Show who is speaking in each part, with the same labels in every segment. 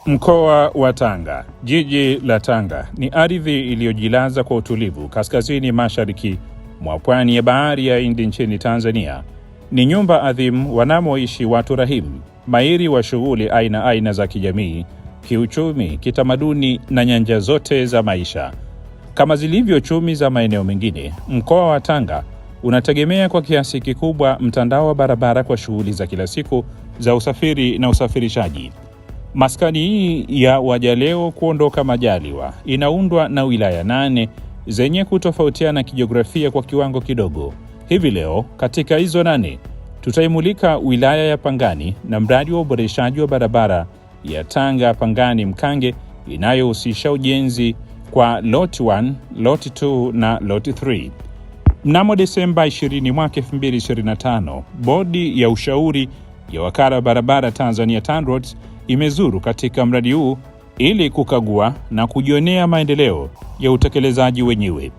Speaker 1: Mkoa wa Tanga. Jiji la Tanga ni ardhi iliyojilaza kwa utulivu kaskazini mashariki mwa pwani ya bahari ya Hindi nchini Tanzania. Ni nyumba adhimu wanamoishi watu rahimu, mahiri wa shughuli aina za kijamii, kiuchumi, kitamaduni na nyanja zote za maisha. Kama zilivyo chumi za maeneo mengine, mkoa wa Tanga unategemea kwa kiasi kikubwa mtandao wa barabara kwa shughuli za kila siku za usafiri na usafirishaji. Maskani hii ya wajaleo kuondoka majaliwa inaundwa na wilaya 8 zenye kutofautiana kijiografia kwa kiwango kidogo. Hivi leo katika hizo 8 tutaimulika wilaya ya Pangani na mradi wa uboreshaji wa barabara ya Tanga Pangani Mkange inayohusisha ujenzi kwa lot 1, lot 2 na lot 3. Mnamo Desemba 20 mwaka 2025, bodi ya ushauri ya wakala wa barabara Tanzania TANROADS imezuru katika mradi huu ili kukagua na kujionea maendeleo ya utekelezaji wenyewe.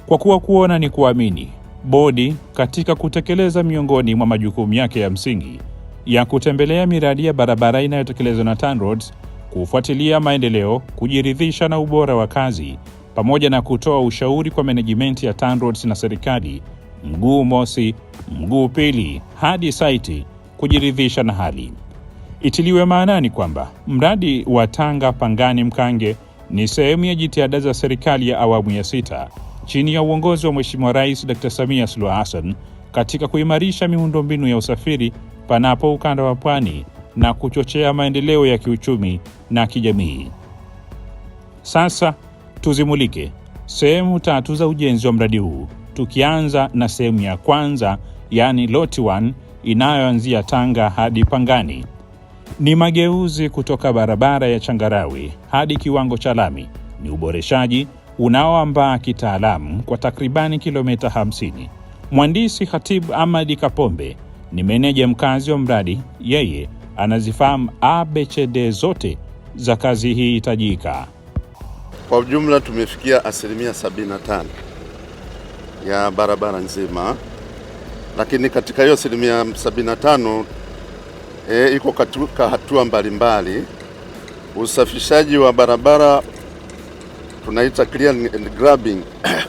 Speaker 1: Kwa kuwa kuona ni kuamini, bodi katika kutekeleza miongoni mwa majukumu yake ya msingi ya kutembelea miradi ya barabara inayotekelezwa na TANROADS, kufuatilia maendeleo, kujiridhisha na ubora wa kazi, pamoja na kutoa ushauri kwa management ya TANROADS na serikali, mguu mosi, mguu pili, hadi saiti kujiridhisha na hali. Itiliwe maanani kwamba mradi wa Tanga Pangani Mkange ni sehemu ya jitihada za serikali ya awamu ya 6 chini ya uongozi wa Mheshimiwa Rais Dr. Samia Suluhu Hassan katika kuimarisha miundombinu ya usafiri panapo ukanda wa pwani na kuchochea maendeleo ya kiuchumi na kijamii. Sasa tuzimulike sehemu 3 za ujenzi wa mradi huu, tukianza na sehemu ya kwanza, yani lot 1 inayoanzia Tanga hadi Pangani. Ni mageuzi kutoka barabara ya changarawe hadi kiwango cha lami. Ni uboreshaji unaoambaa kitaalamu kwa takribani kilomita 50. Mhandisi Khatibu Ahmad Kapombe ni meneja mkazi wa mradi. Yeye anazifahamu ABCD zote za kazi hii hitajika.
Speaker 2: Kwa ujumla tumefikia 75% ya barabara nzima, lakini katika hiyo 75% iko katika hatua mbalimbali. Usafishaji wa barabara tunaita clear and grubbing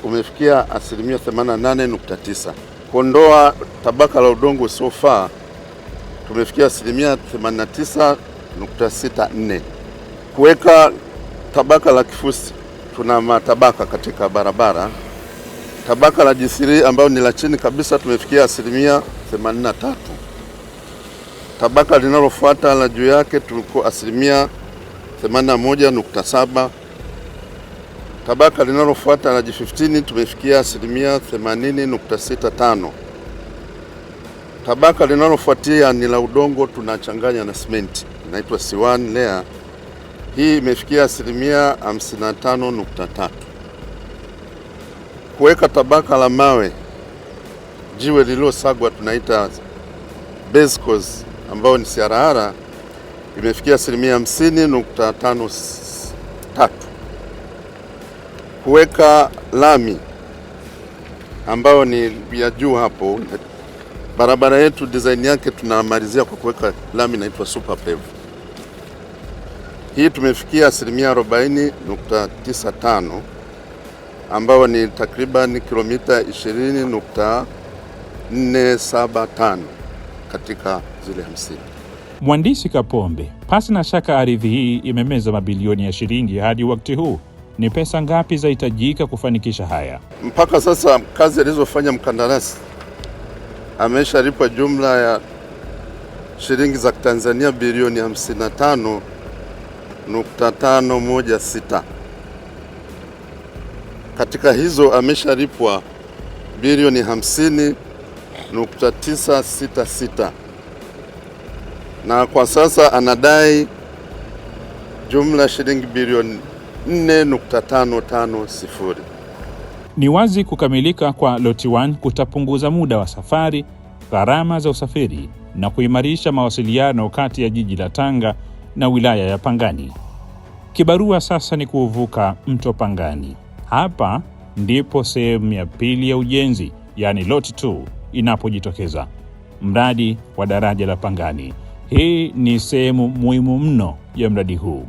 Speaker 2: umefikia 88.9. Kuondoa tabaka la udongo usiofaa tumefikia 89.64. Kuweka tabaka la kifusi, tuna matabaka katika barabara. Tabaka la G3 ambayo ni la chini kabisa tumefikia 83%. Tabaka linalofuata la juu yake tuko 81.7. Tabaka linalofuata la G15 tumefikia 80.65. Tabaka linalofuatia ni la udongo tunachanganya na simenti, inaitwa C1 layer. Hii imefikia 55.3. Kuweka tabaka la mawe, jiwe lililosagwa tunaita base course ambao ni CRR, imefikia 50.53. Kuweka lami ambao ni ya juu hapo, barabara yetu design yake tunamalizia kwa kuweka lami inaitwa super pave. Hii tumefikia 40.95 ambao ni takriban kilomita 20.475 katika zile 50.
Speaker 1: Mhandisi Kapombe, pasi na shaka ardhi hii imemeza mabilioni ya shilingi. Hadi wakati huu ni pesa ngapi zahitajika kufanikisha haya?
Speaker 2: Mpaka sasa kazi alizofanya mkandarasi ameshalipwa jumla ya shilingi za Tanzania bilioni 55.516. Katika hizo ameshalipwa bilioni 50.966, na kwa sasa anadai jumla shilingi bilioni 4.550.
Speaker 1: Ni wazi kukamilika kwa lot 1 kutapunguza muda wa safari, gharama za usafiri na kuimarisha mawasiliano kati ya jiji la Tanga na wilaya ya Pangani. Kibarua sasa ni kuvuka mto Pangani. Hapa ndipo sehemu ya pili ya ujenzi, yani lot 2 inapojitokeza. Mradi wa daraja la Pangani. Hii ni sehemu muhimu mno ya mradi huu.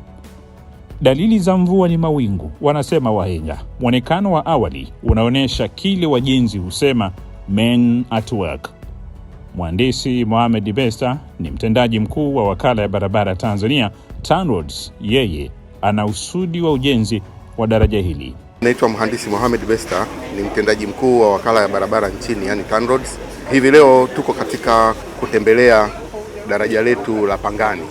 Speaker 1: Dalili za mvua ni mawingu, wanasema wahenga. Mwonekano wa awali unaonyesha kile wajenzi husema men at work. Mhandisi Mohamed Besta ni mtendaji mkuu wa wakala ya barabara Tanzania TANROADS. Yeye ana usudi wa ujenzi wa daraja hili.
Speaker 3: Naitwa Mhandisi Mohamed Besta, ni mtendaji mkuu wa wakala ya barabara nchini, yani TANROADS. Hivi leo tuko katika kutembelea daraja letu la Pangani.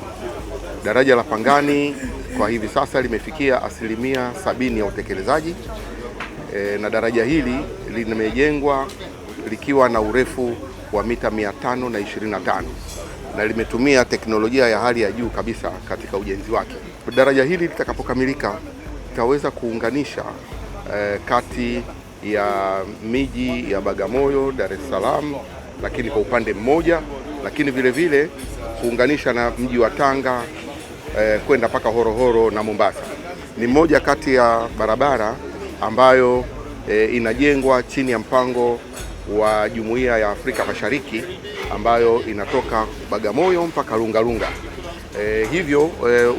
Speaker 3: Daraja la Pangani kwa hivi sasa limefikia 70% ya utekelezaji, na daraja hili limejengwa likiwa na urefu wa mita 525 na limetumia teknolojia ya hali ya juu kabisa katika ujenzi wake. Daraja hili litakapokamilika litaweza kuunganisha kati ya miji ya Bagamoyo, Dar es Salaam, lakini kwa upande mmoja, lakini vile vile kuunganisha na mji wa Tanga kwenda mpaka Horohoro na Mombasa. Ni moja kati ya barabara ambayo inajengwa chini ya mpango wa Jumuiya ya Afrika Mashariki ambayo inatoka Bagamoyo mpaka Lungalunga. Hivyo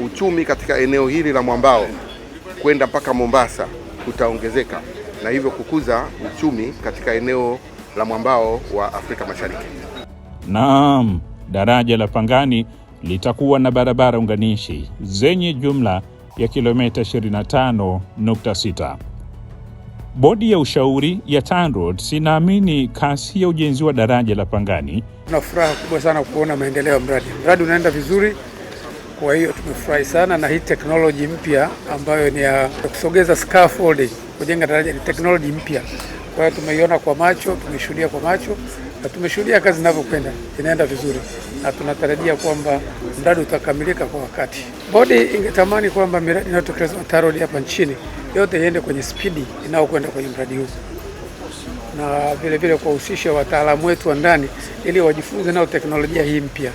Speaker 3: uchumi katika eneo hili la mwambao kwenda mpaka Mombasa utaongezeka na hivyo kukuza uchumi katika eneo la mwambao wa Afrika Mashariki.
Speaker 1: Naam, daraja la Pangani litakuwa na barabara unganishi zenye jumla ya kilomita 25.6. Bodi ya ushauri ya TANROADS inaamini kasi ya ujenzi wa daraja la Pangani.
Speaker 4: Tuna furaha kubwa sana kuona maendeleo ya mradi. Mradi unaenda vizuri, kwa hiyo tumefurahi sana na hii teknoloji mpya ambayo ni ya kusogeza scaffolding, kujenga daraja, ni teknoloji mpya. Kwa hiyo tumeiona kwa macho, tumeshuhudia kwa macho na tumeshuhudia kazi inavyokwenda, inaenda vizuri na tunatarajia kwamba mradi utakamilika kwa wakati. Bodi ingetamani kwamba miradi inayotekelezwa na TANROADS hapa nchini yote iende kwenye spidi inayokwenda kwenye mradi huu, na vile vile kuwahusisha wataalamu wetu wa ndani ili wajifunze nao teknolojia hii mpya.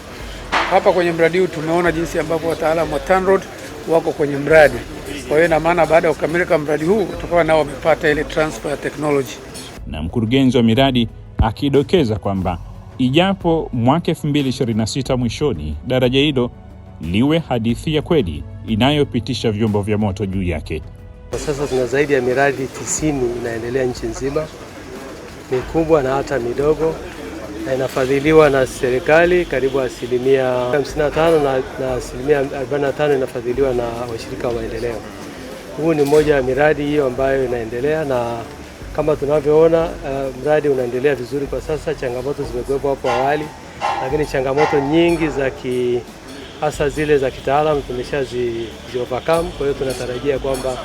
Speaker 4: Hapa kwenye mradi huu tumeona jinsi ambavyo wataalamu wa TANROADS wako kwenye mradi. Kwa hiyo na maana baada ya kukamilika mradi huu tutakuwa nao wamepata ile transfer ya technology.
Speaker 1: Na mkurugenzi wa miradi akidokeza kwamba ijapo mwaka 2026 mwishoni daraja hilo liwe hadithi ya kweli inayopitisha vyombo vya moto juu yake.
Speaker 5: Kwa sasa tuna zaidi ya miradi 90 inaendelea nchi nzima, mikubwa na hata midogo, na inafadhiliwa na serikali karibu 55% na 45% inafadhiliwa na washirika wa maendeleo. Huu ni moja ya miradi hiyo ambayo inaendelea, na kama tunavyoona mradi unaendelea vizuri kwa sasa. Changamoto zimekuwepo hapo awali, lakini changamoto nyingi hasa zile za kitaalamu tumeshazi overcome. Kwa hiyo tunatarajia kwamba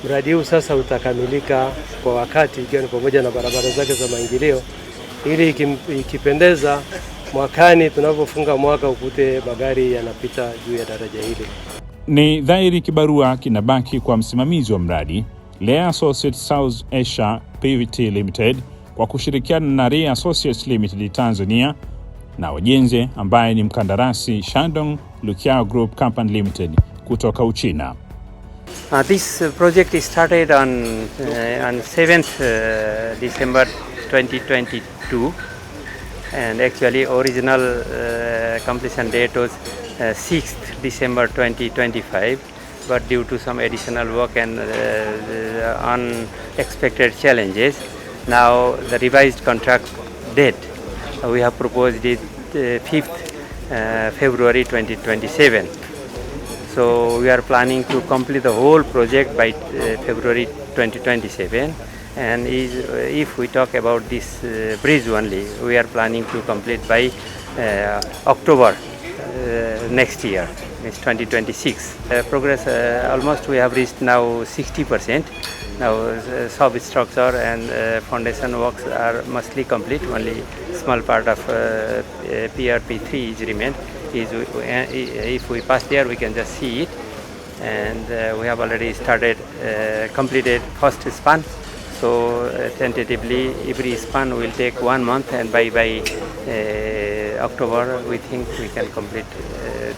Speaker 5: mradi huu sasa utakamilika kwa wakati, ikiwa ni pamoja na barabara zake za maingilio, ili ikipendeza mwakani tunapofunga mwaka ukute magari yanapita juu ya daraja hili.
Speaker 1: Ni dhahiri kibarua kinabaki kwa msimamizi wa mradi Lea Associates South Asia Pvt Limited kwa kushirikiana na Ria Associates Limited Tanzania na wajenzi ambaye ni mkandarasi Shandong Luqiao Group Company Limited kutoka Uchina.
Speaker 6: This project is started on 7th December 2022, and actually original completion date was 6th December 2025, but due to some additional work and unexpected challenges, now the revised contract date we have proposed is 5th February 2027. So we are planning to complete the whole project by February 2027, and if we talk about this bridge only, we are planning to complete by October next year, means 2026. Progress almost we have reached now 60%. Now substructure and foundation works are mostly complete. Only small part of PRP3 is remained. If we pass there, we can just see it, and we have already started completed first span. So tentatively every span will take 1 month, and by October we think we can complete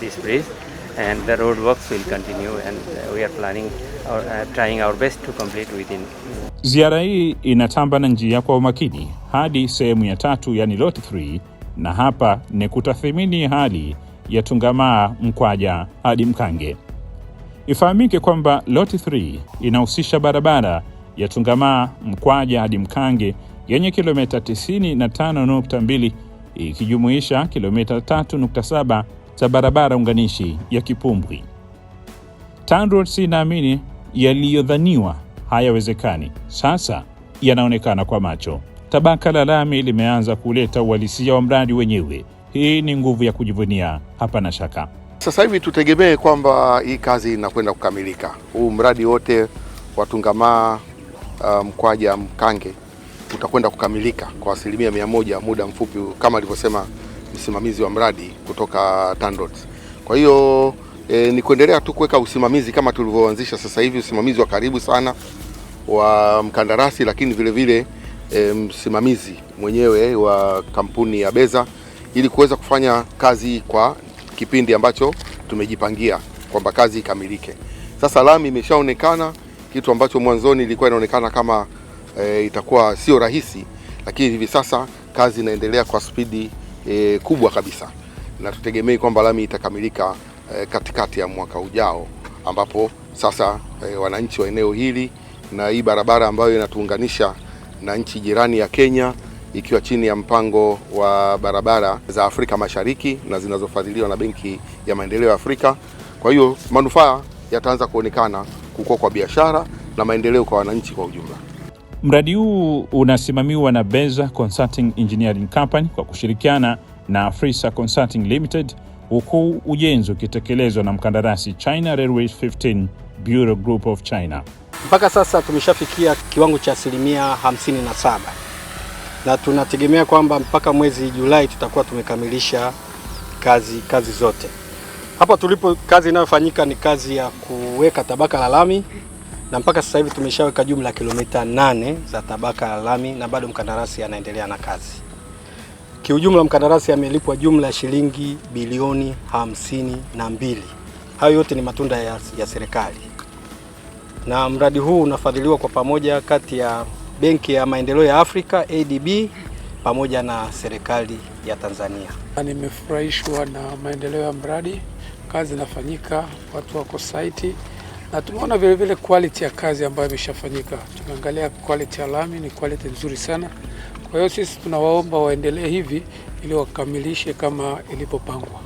Speaker 6: this bridge, and the road works will continue, and we are planning trying our best to complete within.
Speaker 1: Ziara hii inatamba na njia kwa umakini hadi sehemu ya 3, yani lot 3, na hapa ni kutathmini hali ya Tungamaa Mkwaja hadi Mkange. Ifahamike kwamba Lot 3 inahusisha barabara ya Tungamaa Mkwaja hadi Mkange yenye kilomita 95.2 ikijumuisha kilomita 3.7 za barabara unganishi ya Kipumbwi. TANROADS inaamini yaliyodhaniwa hayawezekani sasa yanaonekana kwa macho. Tabaka la lami limeanza kuleta uhalisia wa mradi wenyewe. Hii ni nguvu ya kujivunia, hapana shaka.
Speaker 3: Sasa hivi tutegemee kwamba hii kazi inakwenda kukamilika. Huu mradi wote wa Tungamaa Mkwaja Mkange utakwenda kukamilika kwa 100% muda mfupi kama alivyosema msimamizi wa mradi kutoka TANROADS. Kwa hiyo ni kuendelea tu kuweka usimamizi kama tulivyoanzisha sasa hivi, usimamizi wa karibu sana wa mkandarasi, lakini vile vile msimamizi mwenyewe wa kampuni ya Beza ili kuweza kufanya kazi kwa kipindi ambacho tumejipangia kwamba kazi ikamilike. Sasa lami imeshaonekana, kitu ambacho mwanzoni ilikuwa inaonekana kama itakuwa sio rahisi, lakini hivi sasa kazi inaendelea kwa spidi kubwa kabisa, na tutegemei kwamba lami itakamilika katikati ya mwaka ujao, ambapo sasa wananchi wa eneo hili na hii barabara ambayo inatuunganisha na nchi jirani ya Kenya ikiwa chini ya mpango wa barabara za Afrika Mashariki na zinazofadhiliwa na Benki ya Maendeleo ya Afrika. Kwa hiyo manufaa yataanza kuonekana, kukua kwa biashara na maendeleo kwa wananchi kwa ujumla.
Speaker 1: Mradi huu unasimamiwa na Beza Consulting Engineering Company kwa kushirikiana na Afrisa Consulting Limited, huku ujenzi ukitekelezwa na mkandarasi China Railways 15 Bureau Group of China.
Speaker 7: Mpaka sasa tumeshafikia kiwango cha 57% na tunategemea kwamba mpaka mwezi Julai tutakuwa tumekamilisha kazi zote. Hapa tulipo, kazi inayofanyika ni kazi ya kuweka tabaka la lami, na mpaka sasa hivi tumeshaweka jumla kilomita 8 za tabaka la lami na bado mkandarasi anaendelea na kazi. Kiujumla mkandarasi amelipwa jumla ya shilingi bilioni 52. Hayo yote ni matunda ya serikali. Na mradi huu unafadhiliwa kwa pamoja kati ya Benki ya Maendeleo ya Afrika ADB pamoja na serikali ya Tanzania.
Speaker 4: Nimefurahishwa na maendeleo ya mradi, kazi inafanyika, watu wako site, na tumeona vile vile quality ya kazi ambayo imeshafanyika. Tumeangalia quality ya lami, ni quality nzuri sana. Kwa hiyo sisi tunawaomba waendelee hivi ili wakamilishe kama ilipopangwa.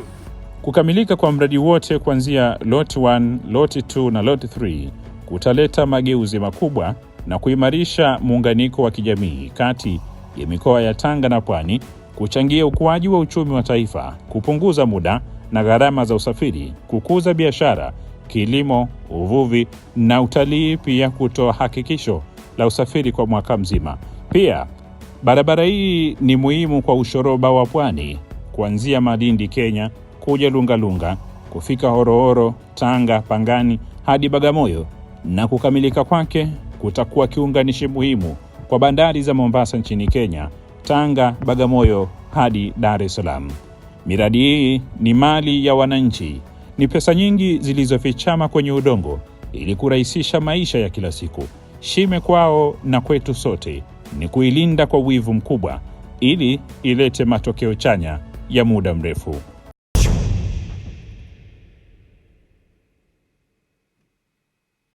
Speaker 1: Kukamilika kwa mradi wote kuanzia Lot 1, Lot 2 na Lot 3 kutaleta mageuzi makubwa na kuimarisha muunganiko wa kijamii kati ya mikoa ya Tanga na Pwani, kuchangia ukuaji wa uchumi wa taifa, kupunguza muda na gharama za usafiri, kukuza biashara, kilimo, uvuvi na utalii, pia kutoa hakikisho la usafiri kwa mwaka mzima. Pia barabara hii ni muhimu kwa ushoroba wa Pwani kuanzia Malindi Kenya kuja Lungalunga, kufika Horohoro, Tanga, Pangani hadi Bagamoyo, na kukamilika kwake kutakuwa kiunganishi muhimu kwa bandari za Mombasa nchini Kenya, Tanga, Bagamoyo hadi Dar es Salaam. Miradi hii ni mali ya wananchi, ni pesa nyingi zilizofichama kwenye udongo ili kurahisisha maisha ya kila siku. Shime kwao na kwetu sote ni kuilinda kwa wivu mkubwa ili ilete matokeo chanya ya muda mrefu.